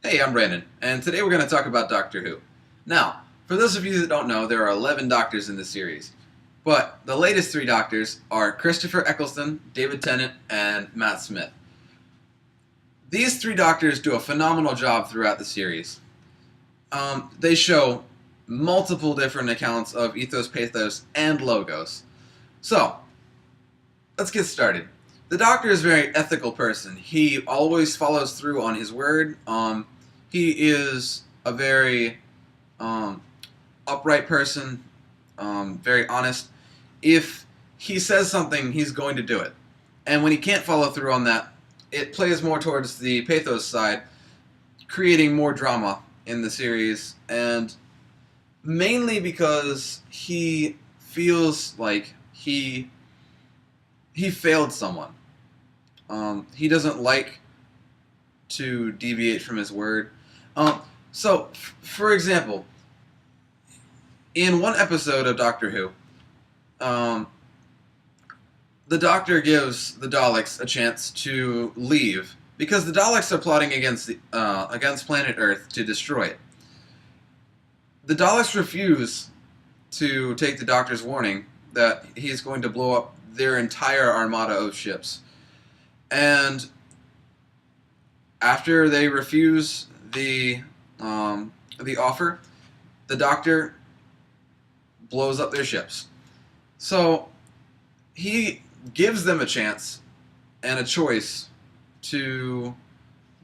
Hey, I'm Brandon, and today we're going to talk about Doctor Who. Now, for those of you that don't know, there are 11 Doctors in this series. But the latest three Doctors are Christopher Eccleston, David Tennant, and Matt Smith. These three Doctors do a phenomenal job throughout the series. They show multiple different accounts of ethos, pathos, and logos. So, let's get started. The Doctor is a very ethical person. He always follows through on his word. He is a very um, upright person, very honest. If he says something, he's going to do it. And when he can't follow through on that, it plays more towards the pathos side, creating more drama in the series, and mainly because he feels like he failed someone. He doesn't like to deviate from his word. For example, in one episode of Doctor Who, um, the Doctor gives the Daleks a chance to leave because the Daleks are plotting against planet Earth to destroy it. The Daleks refuse to take the Doctor's warning that he's going to blow up their entire armada of ships. And after they refuse the offer, the Doctor blows up their ships. So he gives them a chance and a choice to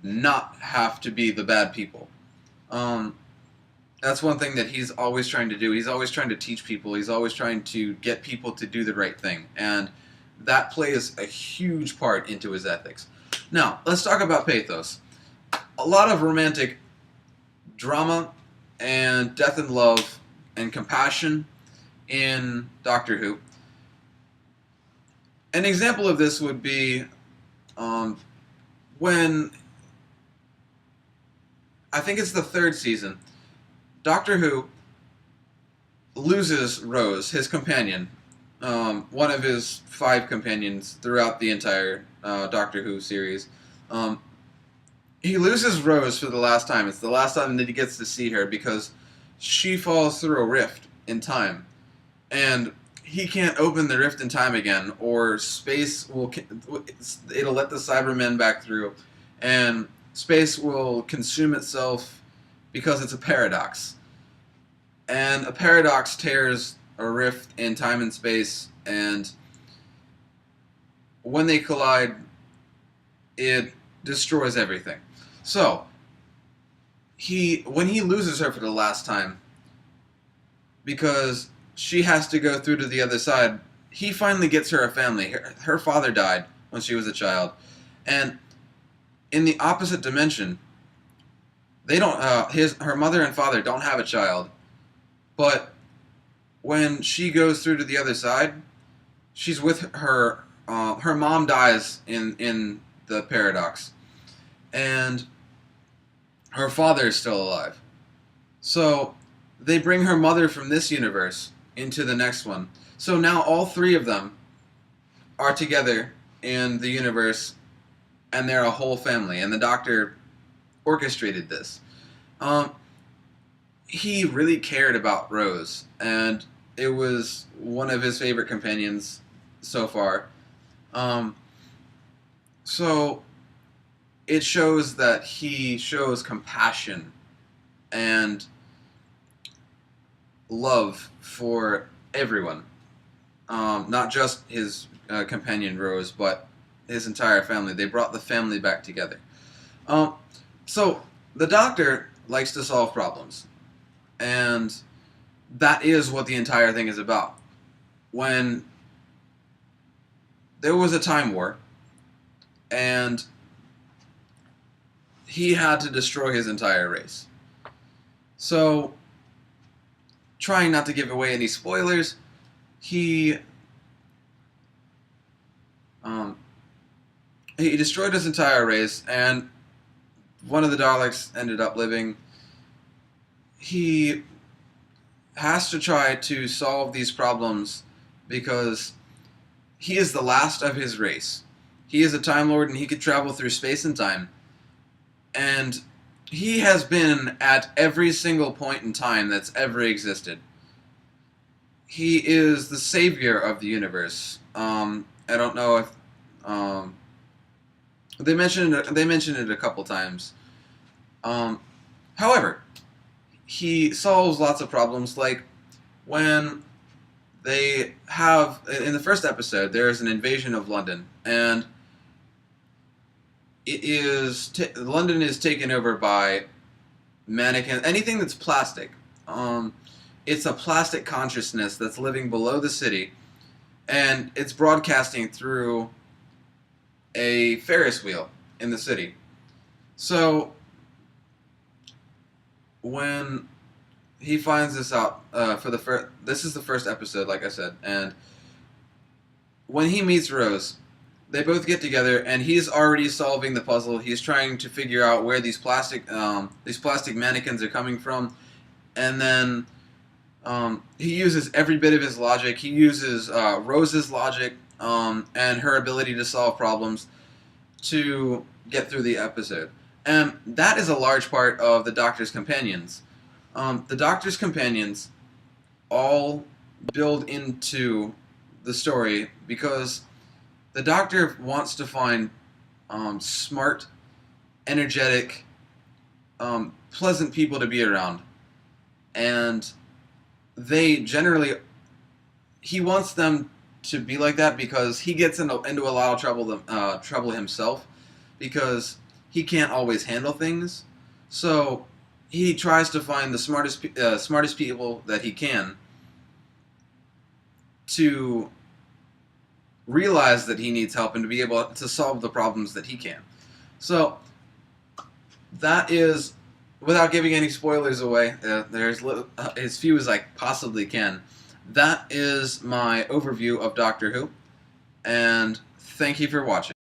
not have to be the bad people. That's one thing that he's always trying to do. He's always trying to teach people. He's always trying to get people to do the right thing. And that plays a huge part into his ethics. Now, let's talk about pathos. A lot of romantic drama and death and love and compassion in Doctor Who. An example of this would be when, I think it's the third season, Doctor Who loses Rose, his companion, one of his 5 companions throughout the entire Doctor Who series. He loses Rose for the last time. It's the last time that he gets to see her because she falls through a rift in time. And he can't open the rift in time again, or space it'll let the Cybermen back through, and space will consume itself because it's a paradox. And a paradox tears a rift in time and space, and when they collide, it destroys everything. So, when he loses her for the last time, because she has to go through to the other side, he finally gets her a family. Her father died when she was a child, and in the opposite dimension, they don't. Her mother and father don't have a child, but when she goes through to the other side, she's with her. Her mom dies in the paradox, and her father is still alive. So they bring her mother from this universe into the next one. So now all 3 of them are together in the universe, and they're a whole family. And the Doctor orchestrated this. He really cared about Rose, and it was one of his favorite companions so far. So it shows that he shows compassion and love for everyone, not just his companion Rose, but his entire family. They brought the family back together. So the Doctor likes to solve problems, and that is what the entire thing is about. When there was a time war, and he had to destroy his entire race. So, trying not to give away any spoilers, he destroyed his entire race, and one of the Daleks ended up living. He has to try to solve these problems because he is the last of his race. He is a Time Lord, and he could travel through space and time. And he has been at every single point in time that's ever existed. He is the savior of the universe. I don't know if um, they mentioned it a couple times. Um, However, he solves lots of problems, like when they have in the first episode there is an invasion of London, and London is taken over by mannequin, anything that's plastic. Um, it's a plastic consciousness that's living below the city, and it's broadcasting through a Ferris wheel in the city. So when he finds this out for the first, this is the first episode, like I said, and when he meets Rose, they both get together, and he's already solving the puzzle. He's trying to figure out where these plastic mannequins are coming from, and then he uses every bit of his logic. He uses Rose's logic and her ability to solve problems to get through the episode. And that is a large part of the Doctor's companions. The Doctor's companions all build into the story because the Doctor wants to find smart, energetic, pleasant people to be around. And they generally, he wants them to be like that because he gets into a lot of trouble himself because he can't always handle things. So he tries to find the smartest people that he can to realize that he needs help and to be able to solve the problems that he can. So that is, without giving any spoilers away, there's as few as I possibly can. That is my overview of Doctor Who, and thank you for watching.